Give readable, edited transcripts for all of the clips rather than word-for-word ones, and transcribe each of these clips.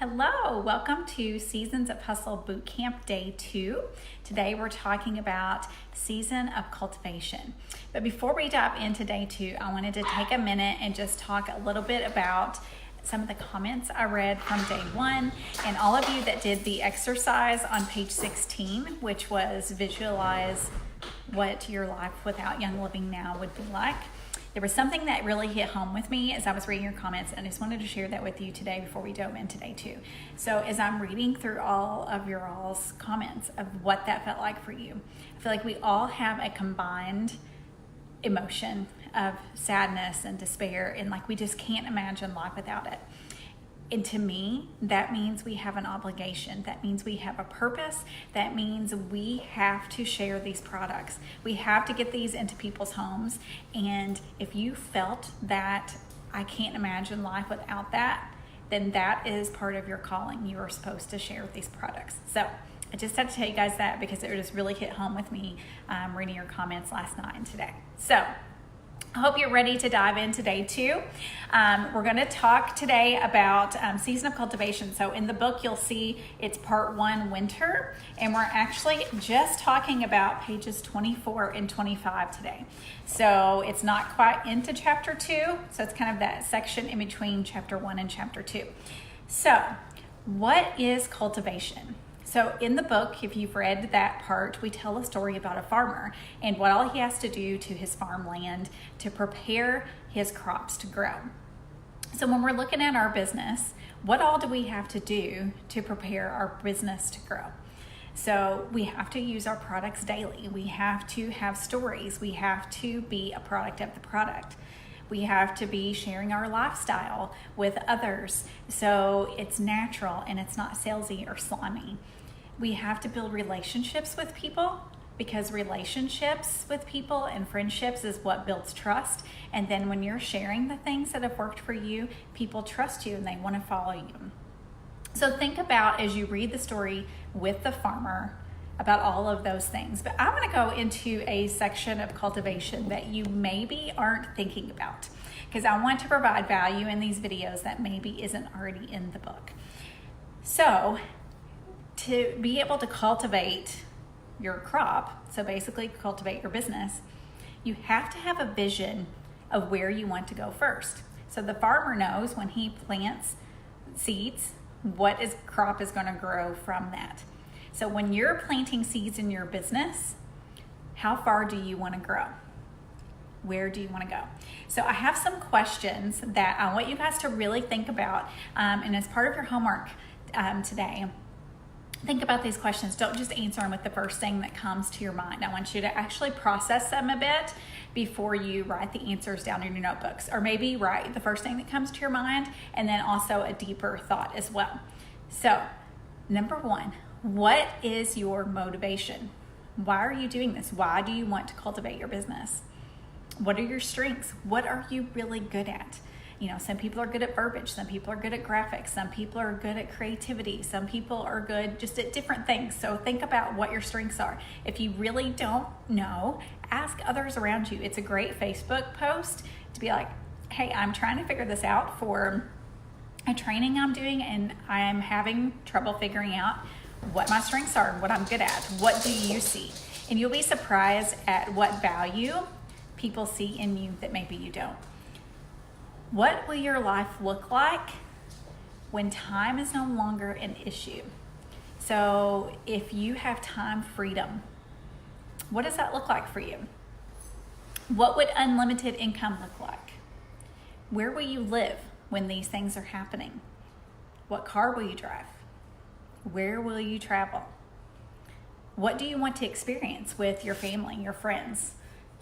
Hello, welcome to Seasons of Hustle Bootcamp Day 2. Today we're talking about season of cultivation. But before we dive into Day 2, I wanted to take a minute and just talk a little bit about some of the comments I read from Day 1 and all of you that did the exercise on page 16, which was visualize what your life without Young Living now would be like. There was something that really hit home with me as I was reading your comments, and I just wanted to share that with you today before we dove into Day 2. So as I'm reading through all of your all's comments of what that felt like for you, I feel like we all have a combined emotion of sadness and despair, and like we just can't imagine life without it. And to me, that means we have an obligation. That means we have a purpose. That means we have to share these products. We have to get these into people's homes. And if you felt that I can't imagine life without that, then that is part of your calling. You are supposed to share these products. So I just had to tell you guys that because it just really hit home with me reading your comments last night and today. So I hope you're ready to dive into Day 2. We're going to talk today about season of cultivation. So in the book, you'll see it's part 1, winter, and we're actually just talking about pages 24 and 25 today. So it's not quite into chapter 2, so it's kind of that section in between chapter 1 and chapter 2. So what is cultivation? So in the book, if you've read that part, we tell a story about a farmer and what all he has to do to his farmland to prepare his crops to grow. So when we're looking at our business, what all do we have to do to prepare our business to grow? So we have to use our products daily. We have to have stories. We have to be a product of the product. We have to be sharing our lifestyle with others so it's natural and it's not salesy or slimy. We have to build relationships with people because relationships with people and friendships is what builds trust. And then when you're sharing the things that have worked for you, people trust you and they want to follow you. So think about as you read the story with the farmer about all of those things. But I want to go into a section of cultivation that you maybe aren't thinking about because I want to provide value in these videos that maybe isn't already in the book. So to be able to cultivate your crop, so basically cultivate your business, you have to have a vision of where you want to go first. So the farmer knows when he plants seeds, what crop is going to grow from that. So when you're planting seeds in your business, how far do you want to grow? Where do you want to go? So I have some questions that I want you guys to really think about. And as part of your homework today, think about these questions. Don't just answer them with the first thing that comes to your mind. I want you to actually process them a bit before you write the answers down in your notebooks. Or maybe write the first thing that comes to your mind and then also a deeper thought as well. So, number 1, what is your motivation? Why are you doing this? Why do you want to cultivate your business? What are your strengths? What are you really good at? You know, some people are good at verbiage. Some people are good at graphics. Some people are good at creativity. Some people are good just at different things. So think about what your strengths are. If you really don't know, ask others around you. It's a great Facebook post to be like, hey, I'm trying to figure this out for a training I'm doing and I'm having trouble figuring out what my strengths are and what I'm good at. What do you see? And you'll be surprised at what value people see in you that maybe you don't. What will your life look like when time is no longer an issue? So if you have time freedom, what does that look like for you? What would unlimited income look like? Where will you live when these things are happening? What car will you drive? Where will you travel? What do you want to experience with your family, your friends,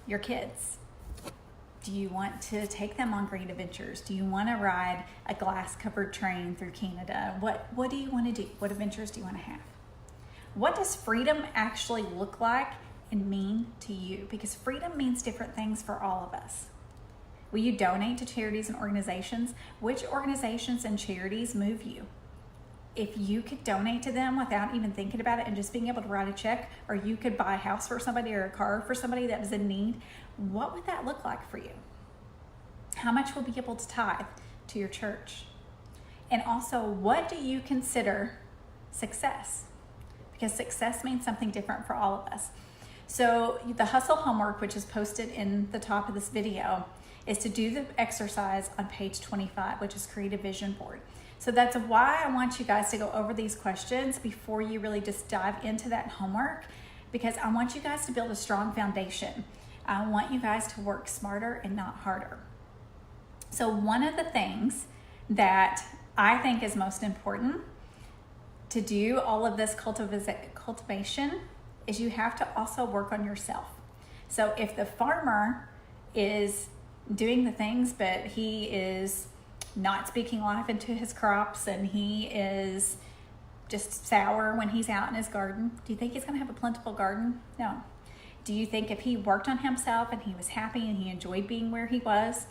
your kids? Do you want to take them on great adventures? Do you want to ride a glass-covered train through Canada? What do you want to do? What adventures do you want to have? What does freedom actually look like and mean to you? Because freedom means different things for all of us. Will you donate to charities and organizations? Which organizations and charities move you? If you could donate to them without even thinking about it and just being able to write a check, or you could buy a house for somebody or a car for somebody that was in need, what would that look like for you? How much will you be able to tithe to your church? And also, what do you consider success? Because success means something different for all of us. So the hustle homework, which is posted in the top of this video, is to do the exercise on page 25, which is create a vision board. So that's why I want you guys to go over these questions before you really just dive into that homework, because I want you guys to build a strong foundation. I want you guys to work smarter and not harder. So one of the things that I think is most important to do all of this cultivation is you have to also work on yourself. So if the farmer is doing the things, but he is not speaking life into his crops and he is just sour when he's out in his garden, do you think he's going to have a plentiful garden? No. Do you think if he worked on himself and he was happy and he enjoyed being where he was,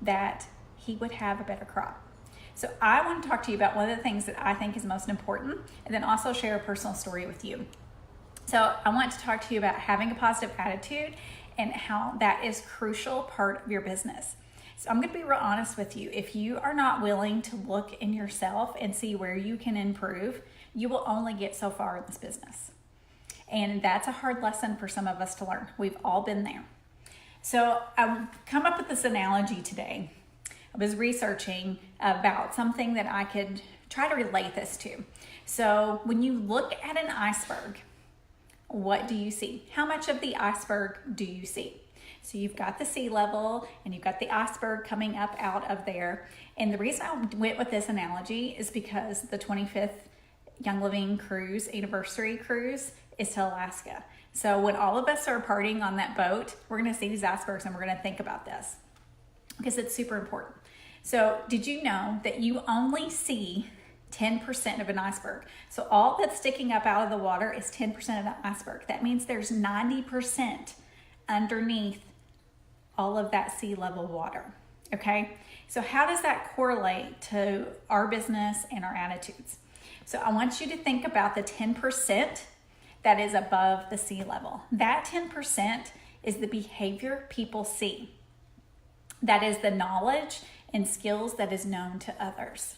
that he would have a better crop? So I want to talk to you about one of the things that I think is most important, and then also share a personal story with you. So I want to talk to you about having a positive attitude and how that is a crucial part of your business. So I'm going to be real honest with you. If you are not willing to look in yourself and see where you can improve, you will only get so far in this business. And that's a hard lesson for some of us to learn. We've all been there. So I've come up with this analogy today. I was researching about something that I could try to relate this to. So when you look at an iceberg, what do you see? How much of the iceberg do you see? So you've got the sea level and you've got the iceberg coming up out of there. And the reason I went with this analogy is because the 25th Young Living Cruise anniversary cruise is to Alaska. So when all of us are partying on that boat, we're going to see these icebergs and we're going to think about this because it's super important. So did you know that you only see 10% of an iceberg? So all that's sticking up out of the water is 10% of the iceberg. That means there's 90% underneath all of that sea level water. Okay, so how does that correlate to our business and our attitudes? So I want you to think about the 10% that is above the sea level. That 10% is the behavior people see. That is the knowledge and skills that is known to others.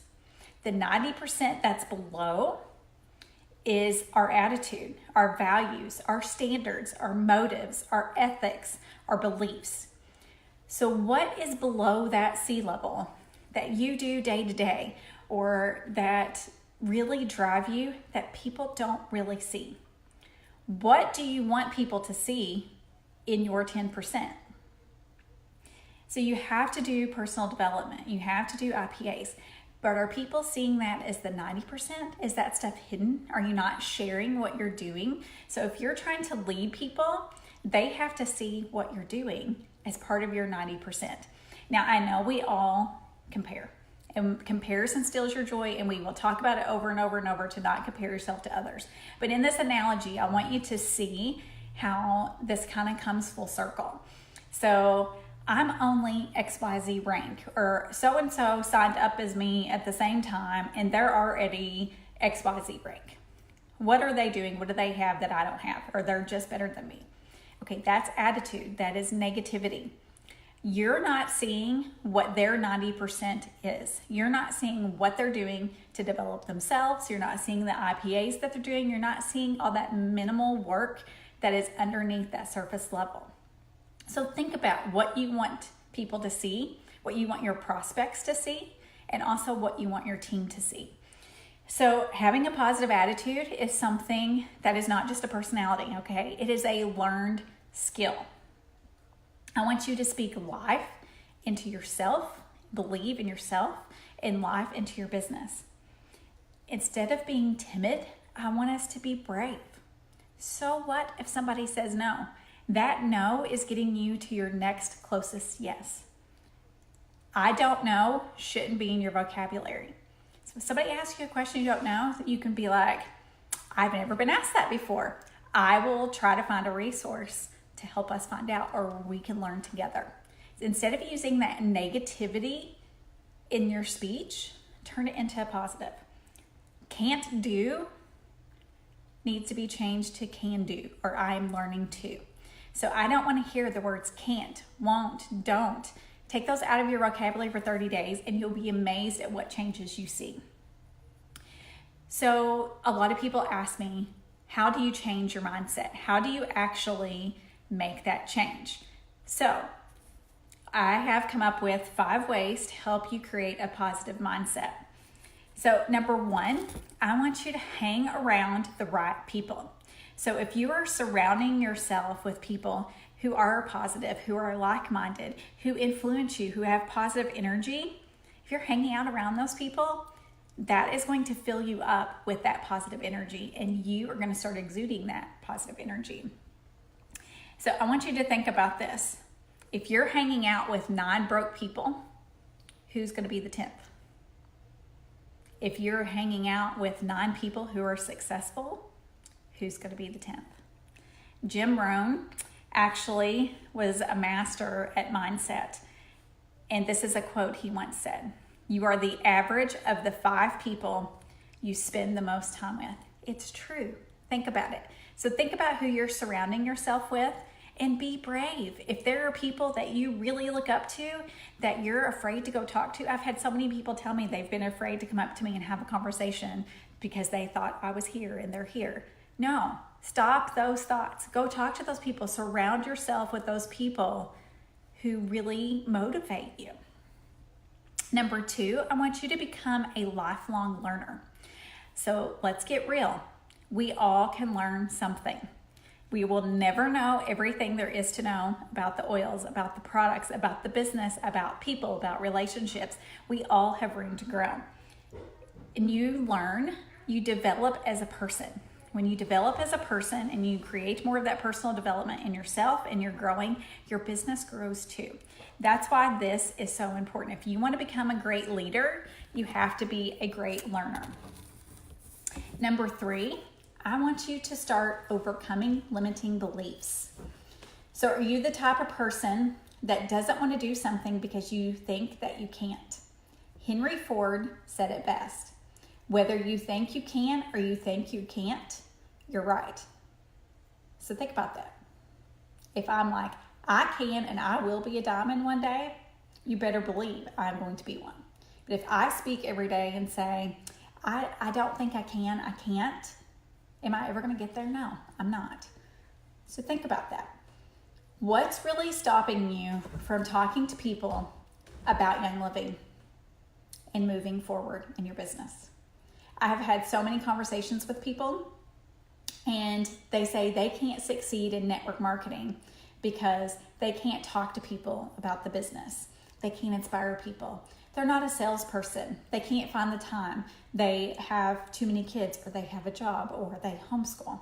The 90% that's below is our attitude, our values, our standards, our motives, our ethics, our beliefs. So what is below that sea level that you do day to day, or that really drive you, that people don't really see? What do you want people to see in your 10%? So you have to do personal development. You have to do IPAs. But are people seeing that as the 90%? Is that stuff hidden? Are you not sharing what you're doing? So if you're trying to lead people, they have to see what you're doing as part of your 90%. Now, I know we all compare. And comparison steals your joy, and we will talk about it over and over and over to not compare yourself to others. But in this analogy, I want you to see how this kind of comes full circle. So I'm only XYZ rank, or so-and-so signed up as me at the same time, and they're already XYZ rank. What are they doing? What do they have that I don't have? Or they're just better than me. Okay, that's attitude. That is negativity. You're not seeing what their 90% is. You're not seeing what they're doing to develop themselves. You're not seeing the IPAs that they're doing. You're not seeing all that minimal work that is underneath that surface level. So think about what you want people to see, what you want your prospects to see, and also what you want your team to see. So having a positive attitude is something that is not just a personality, okay? It is a learned skill. I want you to speak life into yourself, believe in yourself, and life into your business. Instead of being timid, I want us to be brave. So what if somebody says no? That no is getting you to your next closest yes. I don't know shouldn't be in your vocabulary. So if somebody asks you a question you don't know, you can be like, I've never been asked that before. I will try to find a resource to help us find out, or we can learn together. Instead of using that negativity in your speech, turn it into a positive. Can't do needs to be changed to can do, or I'm learning to. So I don't want to hear the words can't, won't, don't. Take those out of your vocabulary for 30 days and you'll be amazed at what changes you see. So a lot of people ask me, how do you change your mindset? How do you actually make that change? So I have come up with 5 ways to help you create a positive mindset. So number 1, I want you to hang around the right people. So if you are surrounding yourself with people who are positive, who are like-minded, who influence you, who have positive energy, if you're hanging out around those people, that is going to fill you up with that positive energy, and you are going to start exuding that positive energy. So I want you to think about this. If you're hanging out with 9 broke people, who's going to be the 10th? If you're hanging out with 9 people who are successful, who's going to be the 10th? Jim Rohn actually was a master at mindset. And this is a quote he once said: "You are the average of the 5 people you spend the most time with." It's true. Think about it. So think about who you're surrounding yourself with and be brave. If there are people that you really look up to that you're afraid to go talk to, I've had so many people tell me they've been afraid to come up to me and have a conversation because they thought I was here and they're here. No, stop those thoughts. Go talk to those people. Surround yourself with those people who really motivate you. Number 2, I want you to become a lifelong learner. So let's get real. We all can learn something. We will never know everything there is to know about the oils, about the products, about the business, about people, about relationships. We all have room to grow. And you learn, you develop as a person. When you develop as a person and you create more of that personal development in yourself and you're growing, your business grows too. That's why this is so important. If you want to become a great leader, you have to be a great learner. Number 3, I want you to start overcoming limiting beliefs. So are you the type of person that doesn't want to do something because you think that you can't? Henry Ford said it best: whether you think you can or you think you can't, you're right. So think about that. If I'm like, I can and I will be a diamond one day, you better believe I'm going to be one. But if I speak every day and say, I don't think I can, I can't, am I ever going to get there? No, I'm not. So think about that. What's really stopping you from talking to people about Young Living and moving forward in your business? I have had so many conversations with people, and they say they can't succeed in network marketing because they can't talk to people about the business. They can't inspire people. They're not a salesperson. They can't find the time. They have too many kids, or they have a job, or they homeschool.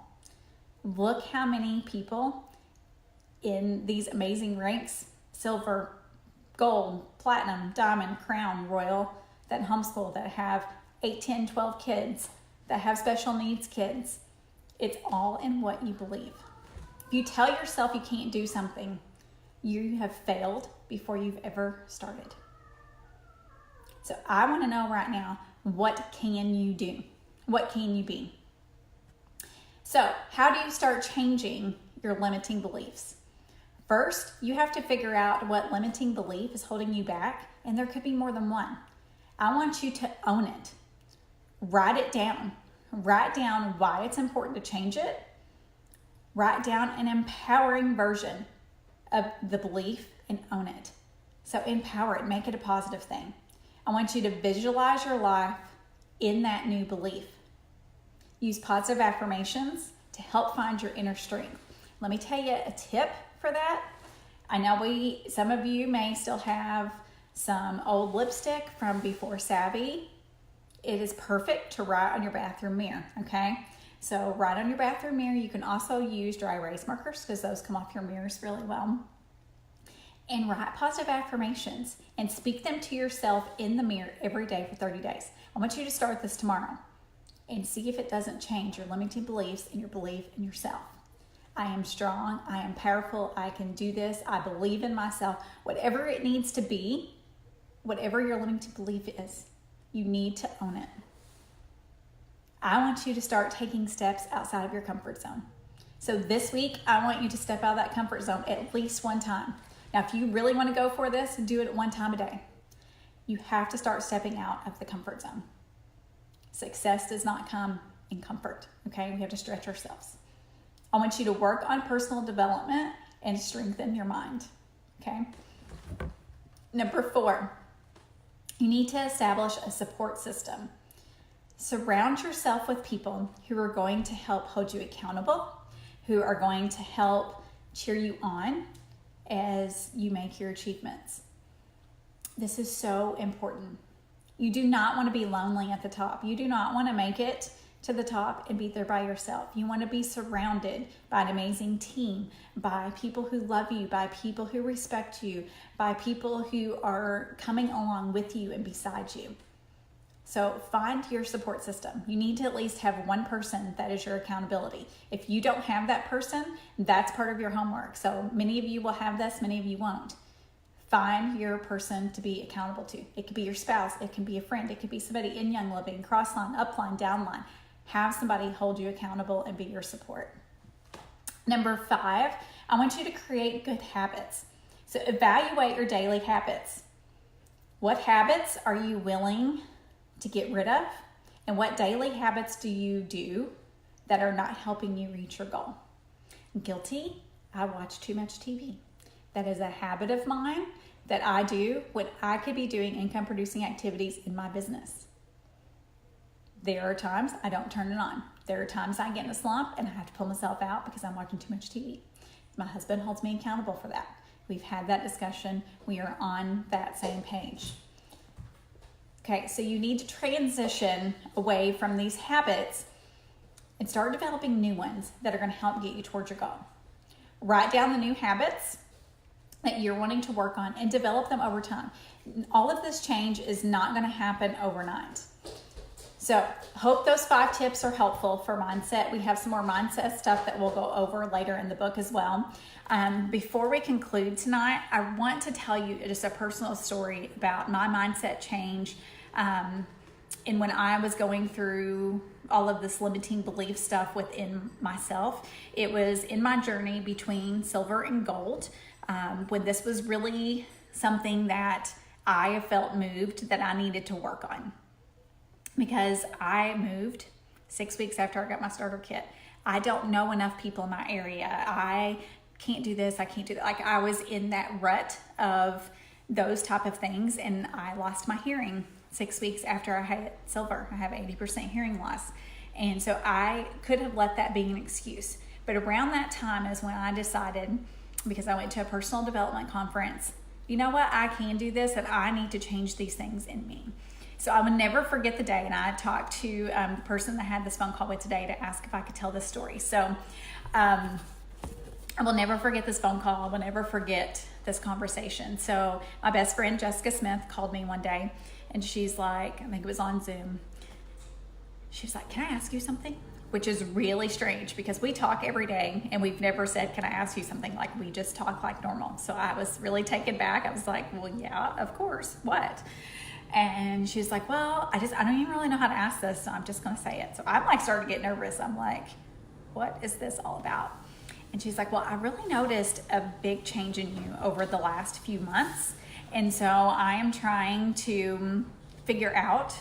Look how many people in these amazing ranks, silver, gold, platinum, diamond, crown, royal, that homeschool, that have 8, 10, 12 kids, that have special needs kids. It's all in what you believe. If you tell yourself you can't do something, you have failed before you've ever started. So I want to know right now, what can you do? What can you be? So how do you start changing your limiting beliefs? First, you have to figure out what limiting belief is holding you back, and there could be more than one. I want you to own it. Write it down. Write down why it's important to change it. Write down an empowering version of the belief and own it. So empower it, make it a positive thing. I want you to visualize your life in that new belief. Use positive affirmations to help find your inner strength. Let me tell you a tip for that. I know some of you may still have some old lipstick from before Savvy. It is perfect to write on your bathroom mirror, okay? So write on your bathroom mirror. You can also use dry erase markers because those come off your mirrors really well. And write positive affirmations and speak them to yourself in the mirror every day for 30 days. I want you to start this tomorrow and see if it doesn't change your limiting beliefs and your belief in yourself. I am strong. I am powerful. I can do this. I believe in myself. Whatever it needs to be, whatever your limiting belief is, you need to own it. I want you to start taking steps outside of your comfort zone. So this week, I want you to step out of that comfort zone at least one time. Now, if you really want to go for this, do it 1 time a day. You have to start stepping out of the comfort zone. Success does not come in comfort, okay? We have to stretch ourselves. I want you to work on personal development and strengthen your mind, okay? Number 4, you need to establish a support system. Surround yourself with people who are going to help hold you accountable, who are going to help cheer you on as you make your achievements. This is so important. You do not want to be lonely at the top. You do not want to make it to the top and be there by yourself. You want to be surrounded by an amazing team, by people who love you, by people who respect you, by people who are coming along with you and beside you. So find your support system. You need to at least have one person that is your accountability. If you don't have that person, that's part of your homework. So many of you will have this, many of you won't. Find your person to be accountable to. It could be your spouse, it can be a friend, it could be somebody in Young Living, crossline, upline, downline. Have somebody hold you accountable and be your support. Number 5, I want you to create good habits. So evaluate your daily habits. What habits are you willing to get rid of? And what daily habits do you do that are not helping you reach your goal? Guilty, I watch too much TV. That is a habit of mine that I do when I could be doing income producing activities in my business. There are times I don't turn it on. There are times I get in a slump and I have to pull myself out because I'm watching too much TV. My husband holds me accountable for that. We've had that discussion. We are on that same page. Okay, so you need to transition away from these habits and start developing new ones that are going to help get you towards your goal. Write down the new habits that you're wanting to work on and develop them over time. All of this change is not going to happen overnight. So hope those 5 tips are helpful for mindset. We have some more mindset stuff that we'll go over later in the book as well. Before we conclude tonight, I want to tell you just a personal story about my mindset change. And when I was going through all of this limiting belief stuff within myself, it was in my journey between silver and gold, when this was really something that I felt moved that I needed to work on. Because I moved 6 weeks after I got my starter kit. I don't know enough people in my area. I can't do this, I can't do that. Like I was in that rut of those type of things, and I lost my hearing 6 weeks after I had silver. I have 80% hearing loss. And so I could have let that be an excuse. But around that time is when I decided, because I went to a personal development conference, you know what, I can do this and I need to change these things in me. So I would never forget the day, and I talked to the person that I had this phone call with today to ask if I could tell this story. So I will never forget this phone call. I will never forget this conversation. So my best friend, Jessica Smith, called me one day, and she's like, I think it was on Zoom. She was like, can I ask you something? Which is really strange because we talk every day and we've never said, can I ask you something? Like we just talk like normal. So I was really taken back. I was like, well, yeah, of course. What? And she was like, well, I don't even really know how to ask this, so I'm just going to say it. So I'm like starting to get nervous. I'm like, what is this all about? And she's like, well, I really noticed a big change in you over the last few months. And so I am trying to figure out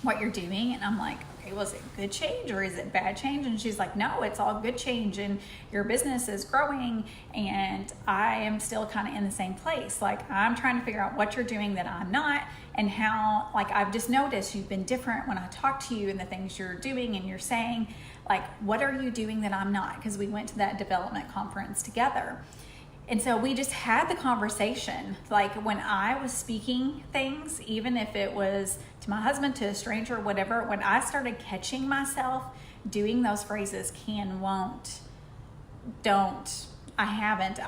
what you're doing. And I'm like, okay, was it good change or is it bad change? And she's like, no, it's all good change and your business is growing and I am still kind of in the same place. Like I'm trying to figure out what you're doing that I'm not, and how, like, I've just noticed you've been different when I talk to you and the things you're doing and you're saying, like, what are you doing that I'm not? Because we went to that development conference together. And so we just had the conversation. Like when I was speaking things, even if it was to my husband, to a stranger, whatever, when I started catching myself doing those phrases, can, won't, don't, I haven't,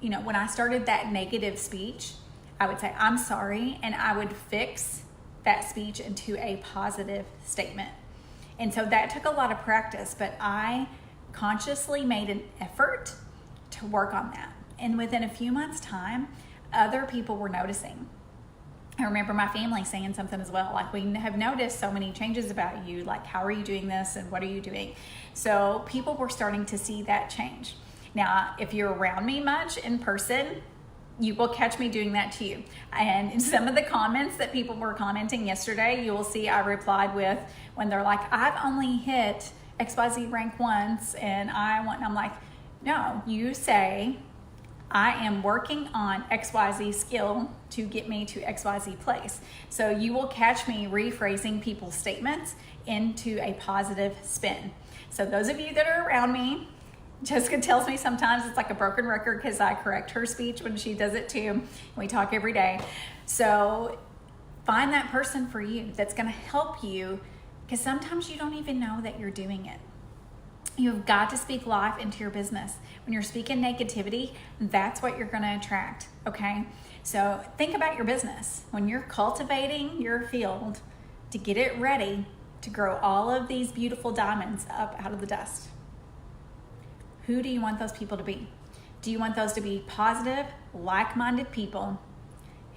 when I started that negative speech, I would say, I'm sorry, and I would fix that speech into a positive statement. And so that took a lot of practice, but I consciously made an effort to work on that. And within a few months' time, other people were noticing. I remember my family saying something as well, like, we have noticed so many changes about you, like, how are you doing this and what are you doing? So people were starting to see that change. Now, if you're around me much in person, you will catch me doing that to you. And in some of the comments that people were commenting yesterday, you will see I replied with, when they're like, I've only hit XYZ rank once and I'm like, no, you say, I am working on XYZ skill to get me to XYZ place. So you will catch me rephrasing people's statements into a positive spin. So those of you that are around me, Jessica tells me sometimes it's like a broken record because I correct her speech when she does it too. We talk every day. So find that person for you that's going to help you, because sometimes you don't even know that you're doing it. You've got to speak life into your business. When you're speaking negativity, that's what you're going to attract, okay? So think about your business. When you're cultivating your field to get it ready to grow all of these beautiful diamonds up out of the dust, who do you want those people to be? Do you want those to be positive, like-minded people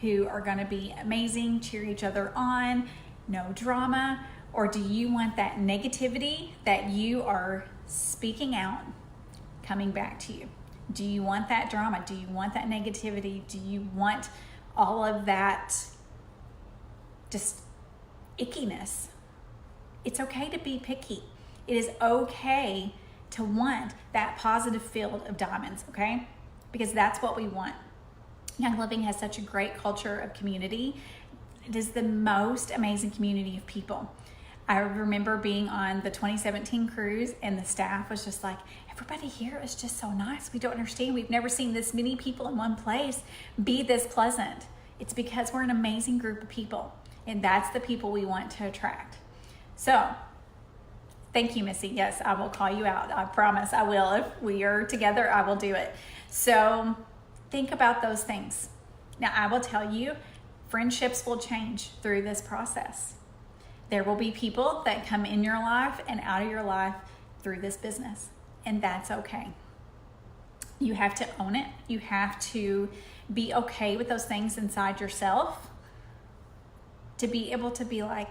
who are going to be amazing, cheer each other on, no drama? Or do you want that negativity that you are speaking out coming back to you? Do you want that drama? Do you want that negativity? Do you want all of that just ickiness? It's okay to be picky. It is okay to want that positive field of diamonds, okay? Because that's what we want. Young Living has such a great culture of community. It is the most amazing community of people. I remember being on the 2017 cruise and the staff was just like, everybody here is just so nice. We don't understand. We've never seen this many people in one place be this pleasant. It's because we're an amazing group of people, and that's the people we want to attract. So, thank you, Missy. Yes, I will call you out. I promise I will. If we are together, I will do it. So think about those things. Now, I will tell you, friendships will change through this process. There will be people that come in your life and out of your life through this business, and that's okay. You have to own it. You have to be okay with those things inside yourself to be able to be like,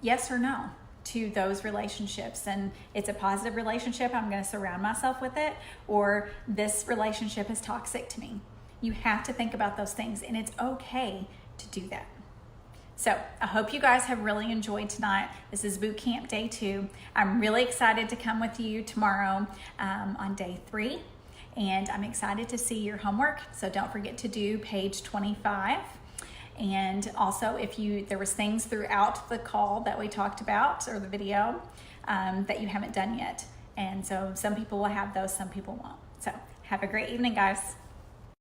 yes or no to those relationships. And it's a positive relationship, I'm going to surround myself with it, or this relationship is toxic to me. You have to think about those things, and it's okay to do that. So I hope you guys have really enjoyed tonight. This is Bootcamp Day 2. I'm really excited to come with you tomorrow on Day 3. And I'm excited to see your homework. So don't forget to do page 25. And also, if there was things throughout the call that we talked about, or the video, that you haven't done yet. And so some people will have those, some people won't. So have a great evening, guys.